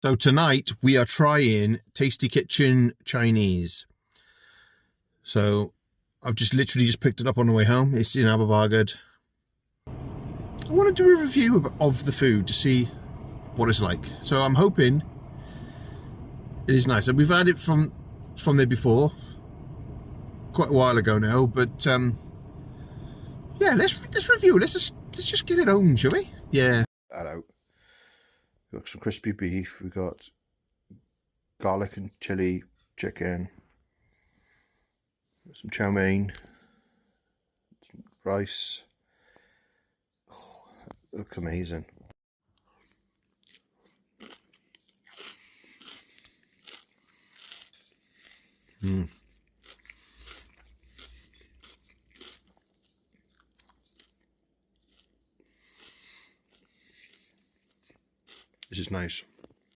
So tonight we are trying Tasty Kitchen Chinese. So I've just literally picked it up on the way home. It's in Aberbargoed. I want to do a review of the food to see what it's like. So I'm hoping it is nice. And we've had it from there before, quite a while ago now. But yeah, let's review. Let's just get it home, shall we? Yeah. That out. We've got some crispy beef. We've got garlic and chili chicken. Some chow mein. Some rice. Oh, it looks amazing. This is nice.